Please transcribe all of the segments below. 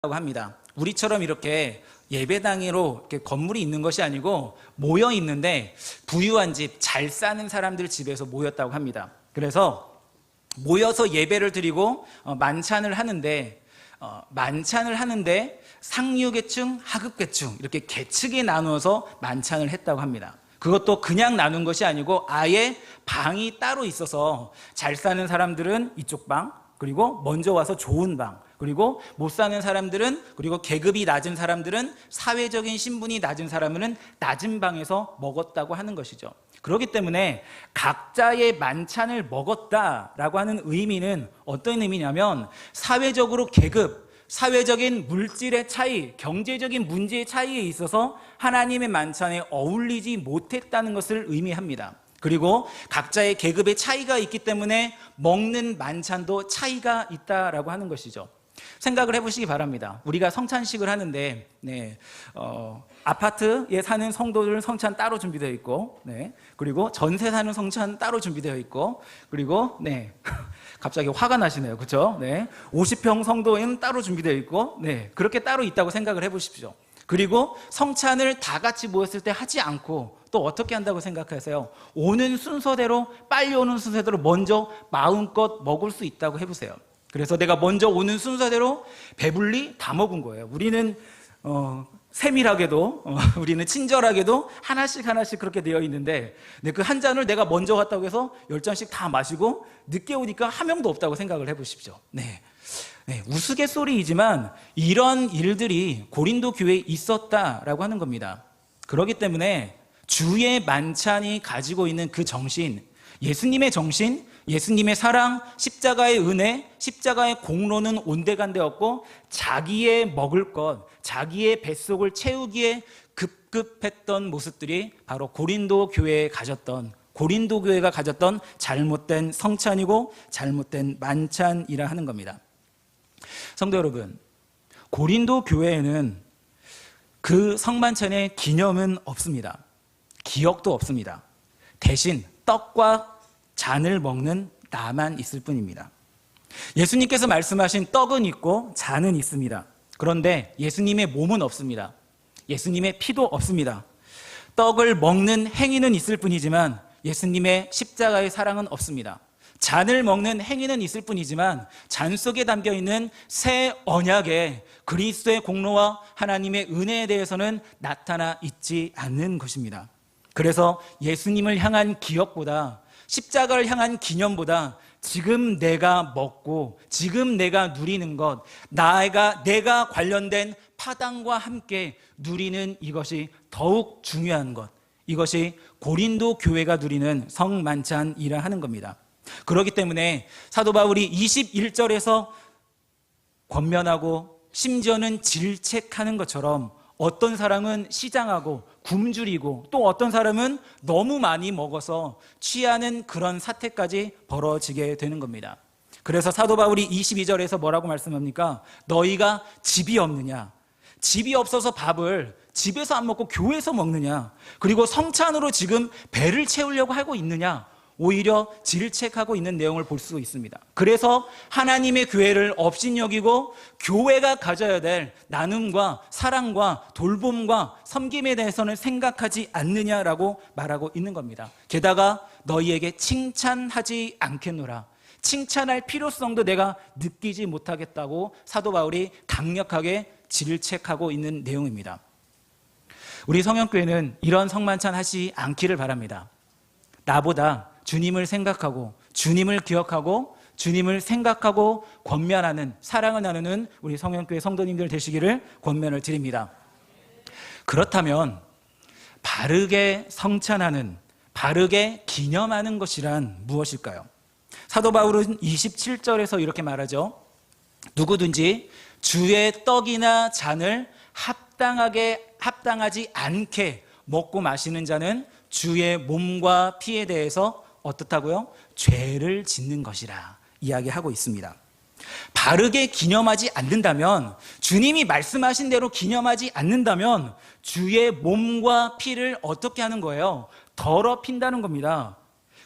합니다. 우리처럼 이렇게 예배당으로 이렇게 건물이 있는 것이 아니고 모여 있는데 부유한 집, 잘 사는 사람들 집에서 모였다고 합니다. 그래서 모여서 예배를 드리고 만찬을 하는데 상류계층, 하급계층 이렇게 계층에 나누어서 만찬을 했다고 합니다. 그것도 그냥 나눈 것이 아니고 아예 방이 따로 있어서 잘 사는 사람들은 이쪽 방, 그리고 먼저 와서 좋은 방, 그리고 못 사는 사람들은, 그리고 계급이 낮은 사람들은, 사회적인 신분이 낮은 사람은 낮은 방에서 먹었다고 하는 것이죠. 그렇기 때문에 각자의 만찬을 먹었다라고 하는 의미는 어떤 의미냐면 사회적으로 계급, 사회적인 물질의 차이, 경제적인 문제의 차이에 있어서 하나님의 만찬에 어울리지 못했다는 것을 의미합니다. 그리고 각자의 계급의 차이가 있기 때문에 먹는 만찬도 차이가 있다라고 하는 것이죠. 생각을 해보시기 바랍니다. 우리가 성찬식을 하는데 아파트에 사는 성도들은 성찬 따로 준비되어 있고, 그리고 전세 사는 성찬 따로 준비되어 있고, 그리고 갑자기 화가 나시네요, 그렇죠? 50평 성도는 따로 준비되어 있고, 그렇게 따로 있다고 생각을 해보십시오. 그리고 성찬을 다 같이 모였을 때 하지 않고 또 어떻게 한다고 생각하세요? 오는 순서대로, 빨리 오는 순서대로 먼저 마음껏 먹을 수 있다고 해보세요. 그래서 내가 먼저 오는 순서대로 배불리 다 먹은 거예요. 우리는 세밀하게도 우리는 친절하게도 하나씩 그렇게 되어 있는데 그 한 잔을 내가 먼저 갔다고 해서 10잔씩 다 마시고 늦게 오니까 한 명도 없다고 생각을 해보십시오. 우스갯소리이지만 이런 일들이 고린도 교회에 있었다라고 하는 겁니다. 그렇기 때문에 주의 만찬이 가지고 있는 그 정신, 예수님의 정신, 예수님의 사랑, 십자가의 은혜, 십자가의 공로는 온데간데 없고 자기의 먹을 것, 자기의 뱃속을 채우기에 급급했던 모습들이 바로 고린도 교회가 가졌던 잘못된 성찬이고 잘못된 만찬이라 하는 겁니다. 성도 여러분, 고린도 교회에는 그 성만찬의 기념은 없습니다. 기억도 없습니다. 대신 떡과 잔을 먹는 나만 있을 뿐입니다. 예수님께서 말씀하신 떡은 있고 잔은 있습니다. 그런데 예수님의 몸은 없습니다. 예수님의 피도 없습니다. 떡을 먹는 행위는 있을 뿐이지만 예수님의 십자가의 사랑은 없습니다. 잔을 먹는 행위는 있을 뿐이지만 잔 속에 담겨있는 새 언약의 그리스도의 공로와 하나님의 은혜에 대해서는 나타나 있지 않는 것입니다. 그래서 예수님을 향한 기억보다, 십자가를 향한 기념보다 지금 내가 먹고 지금 내가 누리는 것, 내가 관련된 파당과 함께 누리는 이것이 더욱 중요한 것, 이것이 고린도 교회가 누리는 성만찬이라 하는 겁니다. 그렇기 때문에 사도 바울이 21절에서 권면하고 심지어는 질책하는 것처럼 어떤 사람은 시장하고 굶주리고 또 어떤 사람은 너무 많이 먹어서 취하는 그런 사태까지 벌어지게 되는 겁니다. 그래서 사도 바울이 22절에서 뭐라고 말씀합니까? 너희가 집이 없느냐? 집이 없어서 밥을 집에서 안 먹고 교회에서 먹느냐? 그리고 성찬으로 지금 배를 채우려고 하고 있느냐? 오히려 질책하고 있는 내용을 볼 수 있습니다. 그래서 하나님의 교회를 업신여기고 교회가 가져야 될 나눔과 사랑과 돌봄과 섬김에 대해서는 생각하지 않느냐라고 말하고 있는 겁니다. 게다가 너희에게 칭찬하지 않겠노라. 칭찬할 필요성도 내가 느끼지 못하겠다고 사도 바울이 강력하게 질책하고 있는 내용입니다. 우리 성현교회는 이런 성만찬 하지 않기를 바랍니다. 나보다 주님을 생각하고 주님을 기억하고 주님을 생각하고 권면하는, 사랑을 나누는 우리 성현교회 성도님들 되시기를 권면을 드립니다. 그렇다면 바르게 성찬하는, 바르게 기념하는 것이란 무엇일까요? 사도 바울은 27절에서 이렇게 말하죠. 누구든지 주의 떡이나 잔을 합당하지 않게 먹고 마시는 자는 주의 몸과 피에 대해서 어떻다고요? 죄를 짓는 것이라 이야기하고 있습니다. 바르게 기념하지 않는다면, 주님이 말씀하신 대로 기념하지 않는다면 주의 몸과 피를 어떻게 하는 거예요? 더럽힌다는 겁니다.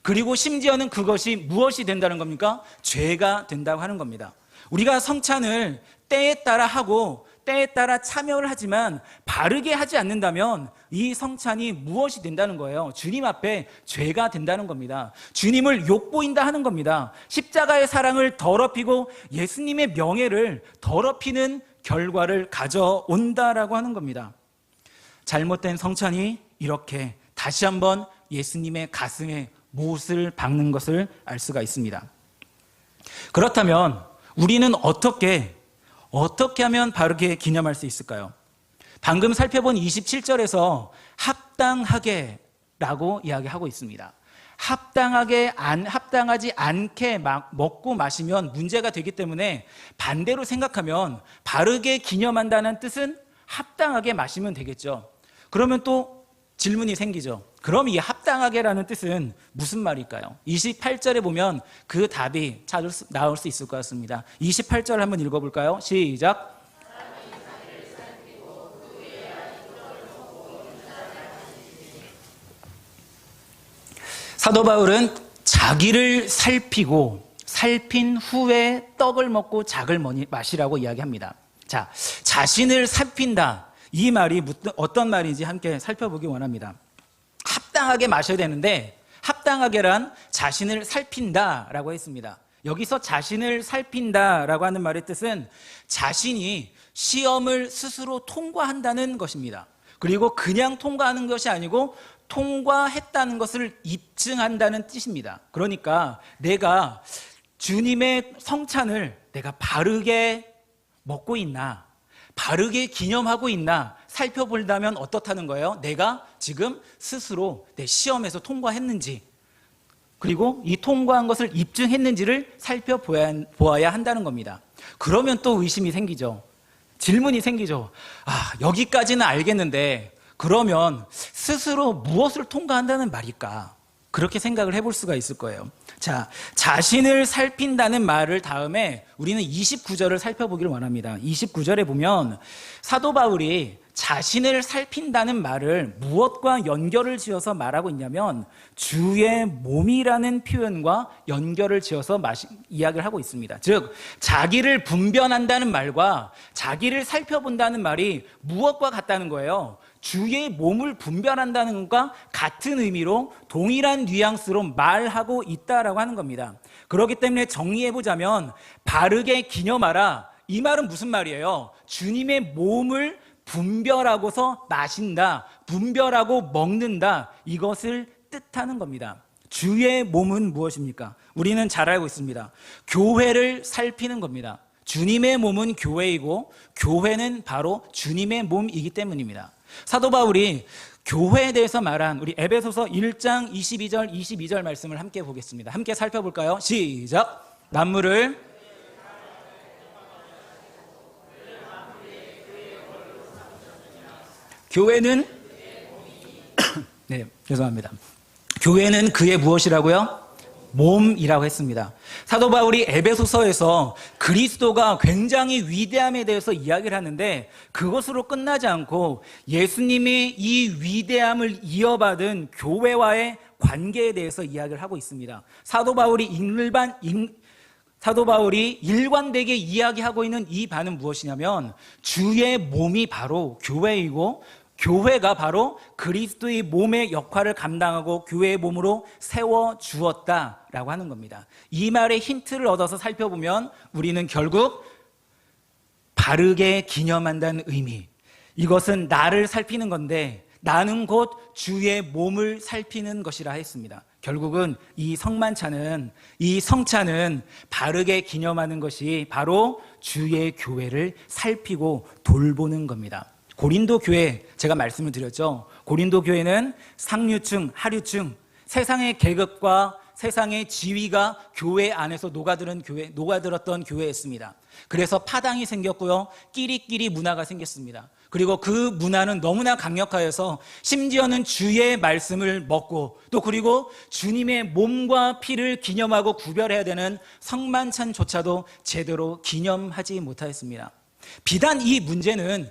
그리고 심지어는 그것이 무엇이 된다는 겁니까? 죄가 된다고 하는 겁니다. 우리가 성찬을 때에 따라 하고 때에 따라 참여를 하지만 바르게 하지 않는다면 이 성찬이 무엇이 된다는 거예요? 주님 앞에 죄가 된다는 겁니다. 주님을 욕보인다 하는 겁니다. 십자가의 사랑을 더럽히고 예수님의 명예를 더럽히는 결과를 가져온다라고 하는 겁니다. 잘못된 성찬이 이렇게 다시 한번 예수님의 가슴에 못을 박는 것을 알 수가 있습니다. 그렇다면 우리는 어떻게 하면 바르게 기념할 수 있을까요? 방금 살펴본 27절에서 합당하게라고 이야기하고 있습니다. 합당하지 않게 먹고 마시면 문제가 되기 때문에 반대로 생각하면 바르게 기념한다는 뜻은 합당하게 마시면 되겠죠. 그러면 또 질문이 생기죠. 그럼 이 합당하게라는 뜻은 무슨 말일까요? 28절에 보면 그 답이 나올 수 있을 것 같습니다. 28절 한번 읽어볼까요? 시작. 사도 바울은 자기를 살핀 후에 떡을 먹고 작을 마시라고 이야기합니다. 자, 자신을 살핀다. 이 말이 어떤 말인지 함께 살펴보기 원합니다. 합당하게 마셔야 되는데 합당하게란 자신을 살핀다라고 했습니다. 여기서 자신을 살핀다라고 하는 말의 뜻은 자신이 시험을 스스로 통과한다는 것입니다. 그리고 그냥 통과하는 것이 아니고 통과했다는 것을 입증한다는 뜻입니다. 그러니까 내가 주님의 성찬을 내가 바르게 먹고 있나, 바르게 기념하고 있나 살펴본다면 어떻다는 거예요? 내가 지금 스스로 내 시험에서 통과했는지, 그리고 이 통과한 것을 입증했는지를 살펴보아야 한다는 겁니다. 그러면 또 의심이 생기죠. 질문이 생기죠. 여기까지는 알겠는데 그러면 스스로 무엇을 통과한다는 말일까? 그렇게 생각을 해볼 수가 있을 거예요. 자, 자신을 살핀다는 말을 다음에 우리는 29절을 살펴보기를 원합니다. 29절에 보면 사도 바울이 자신을 살핀다는 말을 무엇과 연결을 지어서 말하고 있냐면 주의 몸이라는 표현과 연결을 지어서 이야기를 하고 있습니다. 즉 자기를 분변한다는 말과 자기를 살펴본다는 말이 무엇과 같다는 거예요? 주의 몸을 분별한다는 것과 같은 의미로 동일한 뉘앙스로 말하고 있다라고 하는 겁니다. 그렇기 때문에 정리해보자면 바르게 기념하라, 이 말은 무슨 말이에요? 주님의 몸을 분별하고서 마신다, 분별하고 먹는다, 이것을 뜻하는 겁니다. 주의 몸은 무엇입니까? 우리는 잘 알고 있습니다. 교회를 살피는 겁니다. 주님의 몸은 교회이고 교회는 바로 주님의 몸이기 때문입니다. 사도 바울이 교회에 대해서 말한 우리 에베소서 1장 22절 말씀을 함께 보겠습니다. 함께 살펴볼까요? 시작. 만물을 교회는 네, 죄송합니다. 교회는 그의 무엇이라고요? 몸이라고 했습니다. 사도 바울이 에베소서에서 그리스도가 굉장히 위대함에 대해서 이야기를 하는데 그것으로 끝나지 않고 예수님이 이 위대함을 이어받은 교회와의 관계에 대해서 이야기를 하고 있습니다. 사도 바울이 일관되게 이야기하고 있는 이 바는 무엇이냐면 주의 몸이 바로 교회이고 교회가 바로 그리스도의 몸의 역할을 감당하고 교회의 몸으로 세워주었다라고 하는 겁니다. 이 말의 힌트를 얻어서 살펴보면 우리는 결국 바르게 기념한다는 의미, 이것은 나를 살피는 건데 나는 곧 주의 몸을 살피는 것이라 했습니다. 결국은 이 성찬은 바르게 기념하는 것이 바로 주의 교회를 살피고 돌보는 겁니다. 고린도 교회, 제가 말씀을 드렸죠. 고린도 교회는 상류층, 하류층, 세상의 계급과 세상의 지위가 교회 안에서 녹아들었던 교회였습니다. 그래서 파당이 생겼고요, 끼리끼리 문화가 생겼습니다. 그리고 그 문화는 너무나 강력하여서 심지어는 주의 말씀을 먹고 또 그리고 주님의 몸과 피를 기념하고 구별해야 되는 성만찬조차도 제대로 기념하지 못하였습니다. 비단 이 문제는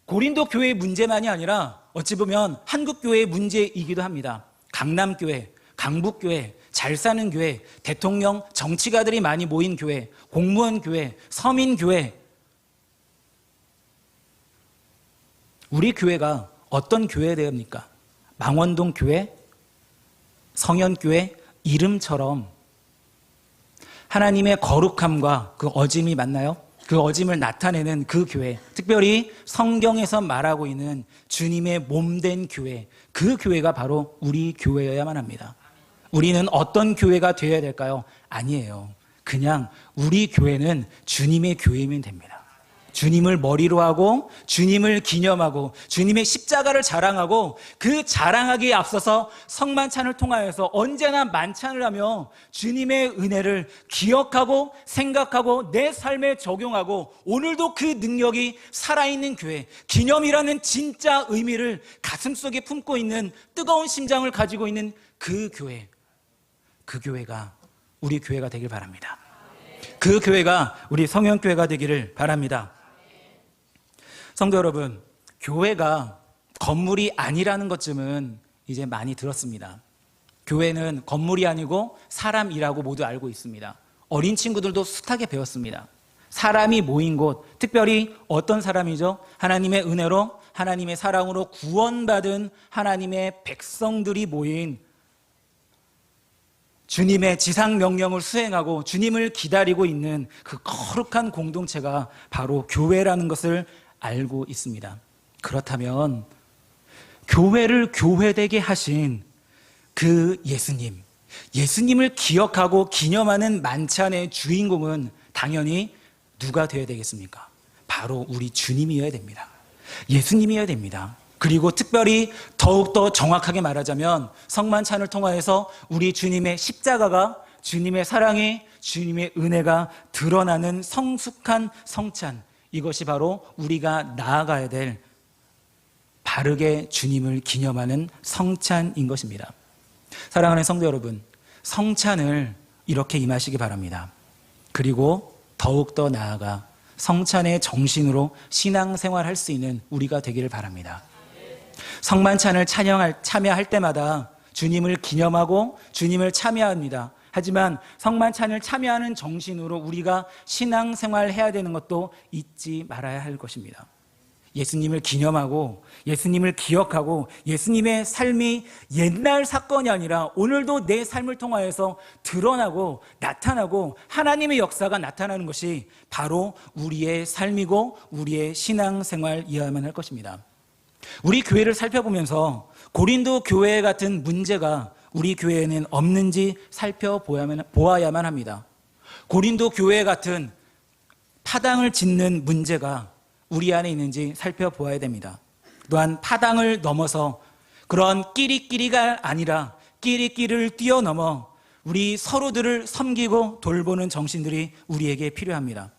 고린도 교회의 문제만이 아니라 어찌 보면 한국 교회의 문제이기도 합니다. 강남교회, 강북교회, 잘 사는 교회, 대통령, 정치가들이 많이 모인 교회, 공무원 교회, 서민 교회, 우리 교회가 어떤 교회입니까? 망원동 교회, 성현교회 이름처럼 하나님의 거룩함과 그 어짐이 맞나요? 그 어짐을 나타내는 그 교회, 특별히 성경에서 말하고 있는 주님의 몸된 교회, 그 교회가 바로 우리 교회여야만 합니다. 우리는 어떤 교회가 되어야 될까요? 아니에요. 그냥 우리 교회는 주님의 교회이면 됩니다. 주님을 머리로 하고 주님을 기념하고 주님의 십자가를 자랑하고 그 자랑하기에 앞서서 성만찬을 통하여서 언제나 만찬을 하며 주님의 은혜를 기억하고 생각하고 내 삶에 적용하고 오늘도 그 능력이 살아있는 교회, 기념이라는 진짜 의미를 가슴속에 품고 있는 뜨거운 심장을 가지고 있는 그 교회, 그 교회가 우리 교회가 되길 바랍니다. 그 교회가 우리 성현교회가 되기를 바랍니다. 성도 여러분, 교회가 건물이 아니라는 것쯤은 이제 많이 들었습니다. 교회는 건물이 아니고 사람이라고 모두 알고 있습니다. 어린 친구들도 숱하게 배웠습니다. 사람이 모인 곳, 특별히 어떤 사람이죠? 하나님의 은혜로, 하나님의 사랑으로 구원받은 하나님의 백성들이 모인 주님의 지상 명령을 수행하고 주님을 기다리고 있는 그 거룩한 공동체가 바로 교회라는 것을 알고 있습니다. 그렇다면 교회를 교회되게 하신 그 예수님을 기억하고 기념하는 만찬의 주인공은 당연히 누가 되어야 되겠습니까? 바로 우리 주님이어야 됩니다. 예수님이어야 됩니다. 그리고 특별히 더욱더 정확하게 말하자면 성만찬을 통하여서 우리 주님의 십자가가, 주님의 사랑이, 주님의 은혜가 드러나는 성숙한 성찬, 이것이 바로 우리가 나아가야 될 바르게 주님을 기념하는 성찬인 것입니다. 사랑하는 성도 여러분, 성찬을 이렇게 임하시기 바랍니다. 그리고 더욱더 나아가 성찬의 정신으로 신앙생활할 수 있는 우리가 되기를 바랍니다. 성만찬을 참여할 때마다 주님을 기념하고 주님을 참여합니다. 하지만 성만찬을 참여하는 정신으로 우리가 신앙생활을 해야 되는 것도 잊지 말아야 할 것입니다. 예수님을 기념하고 예수님을 기억하고 예수님의 삶이 옛날 사건이 아니라 오늘도 내 삶을 통하여서 드러나고 나타나고 하나님의 역사가 나타나는 것이 바로 우리의 삶이고 우리의 신앙생활이어야만 할 것입니다. 우리 교회를 살펴보면서 고린도 교회 같은 문제가 우리 교회에는 없는지 살펴보아야만 합니다. 고린도 교회 같은 파당을 짓는 문제가 우리 안에 있는지 살펴보아야 됩니다. 또한 파당을 넘어서 그런 끼리끼리가 아니라 끼리끼리를 뛰어넘어 우리 서로들을 섬기고 돌보는 정신들이 우리에게 필요합니다.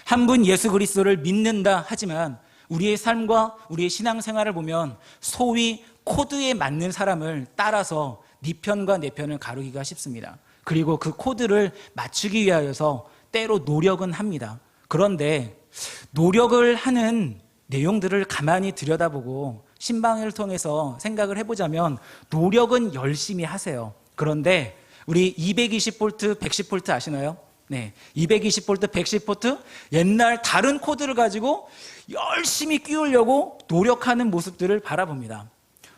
한 분 예수 그리스도를 믿는다 하지만 우리의 삶과 우리의 신앙생활을 보면 소위 코드에 맞는 사람을 따라서 네 편과 내 편을 가르기가 쉽습니다. 그리고 그 코드를 맞추기 위하여서 때로 노력은 합니다. 그런데 노력을 하는 내용들을 가만히 들여다보고 신방을 통해서 생각을 해보자면 노력은 열심히 하세요. 그런데 우리 220V, 110V 아시나요? 네, 220V, 110V 옛날 다른 코드를 가지고 열심히 끼우려고 노력하는 모습들을 바라봅니다.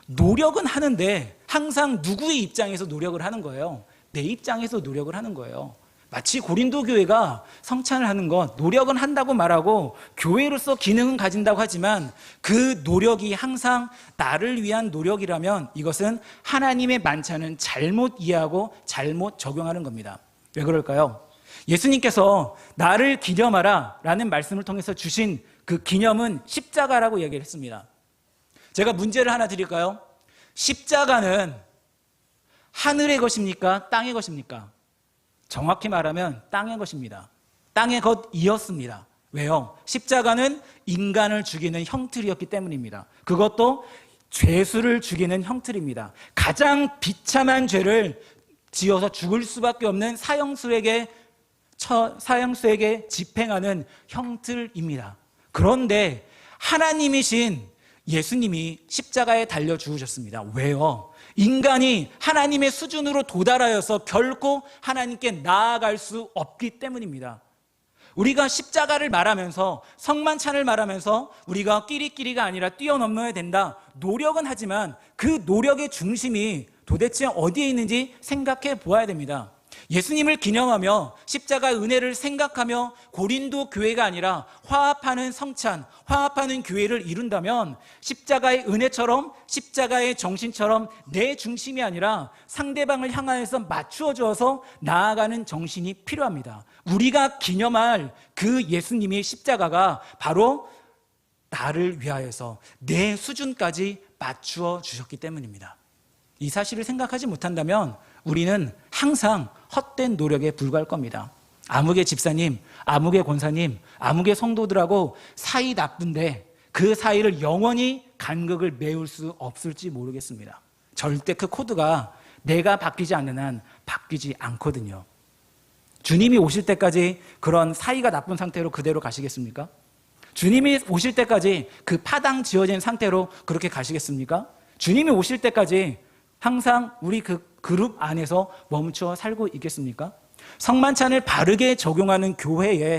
노력은 하는데 항상 누구의 입장에서 노력을 하는 거예요? 내 입장에서 노력을 하는 거예요. 마치 고린도 교회가 성찬을 하는 것, 노력은 한다고 말하고 교회로서 기능은 가진다고 하지만 그 노력이 항상 나를 위한 노력이라면 이것은 하나님의 만찬은 잘못 이해하고 잘못 적용하는 겁니다. 왜 그럴까요? 예수님께서 나를 기념하라 라는 말씀을 통해서 주신 그 기념은 십자가라고 얘기를 했습니다. 제가 문제를 하나 드릴까요? 십자가는 하늘의 것입니까? 땅의 것입니까? 정확히 말하면 땅의 것입니다. 땅의 것이었습니다. 왜요? 십자가는 인간을 죽이는 형틀이었기 때문입니다. 그것도 죄수를 죽이는 형틀입니다. 가장 비참한 죄를 지어서 죽을 수밖에 없는 사형수에게 집행하는 형틀입니다. 그런데 하나님이신 예수님이 십자가에 달려 죽으셨습니다. 왜요? 인간이 하나님의 수준으로 도달하여서 결코 하나님께 나아갈 수 없기 때문입니다. 우리가 십자가를 말하면서 성만찬을 말하면서 우리가 끼리끼리가 아니라 뛰어넘어야 된다. 노력은 하지만 그 노력의 중심이 도대체 어디에 있는지 생각해 보아야 됩니다. 예수님을 기념하며 십자가의 은혜를 생각하며 고린도 교회가 아니라 화합하는 성찬, 화합하는 교회를 이룬다면 십자가의 은혜처럼 십자가의 정신처럼 내 중심이 아니라 상대방을 향하여서 맞추어 주어서 나아가는 정신이 필요합니다. 우리가 기념할 그 예수님의 십자가가 바로 나를 위하여서 내 수준까지 맞추어 주셨기 때문입니다. 이 사실을 생각하지 못한다면 우리는 항상 헛된 노력에 불과할 겁니다. 아무개 집사님, 아무개 권사님, 아무개 성도들하고 사이 나쁜데 그 사이를 영원히 간극을 메울 수 없을지 모르겠습니다. 절대 그 코드가 내가 바뀌지 않는 한 바뀌지 않거든요. 주님이 오실 때까지 그런 사이가 나쁜 상태로 그대로 가시겠습니까? 주님이 오실 때까지 그 파당 지어진 상태로 그렇게 가시겠습니까? 주님이 오실 때까지 항상 우리 그 그룹 안에서 멈춰 살고 있겠습니까? 성만찬을 바르게 적용하는 교회에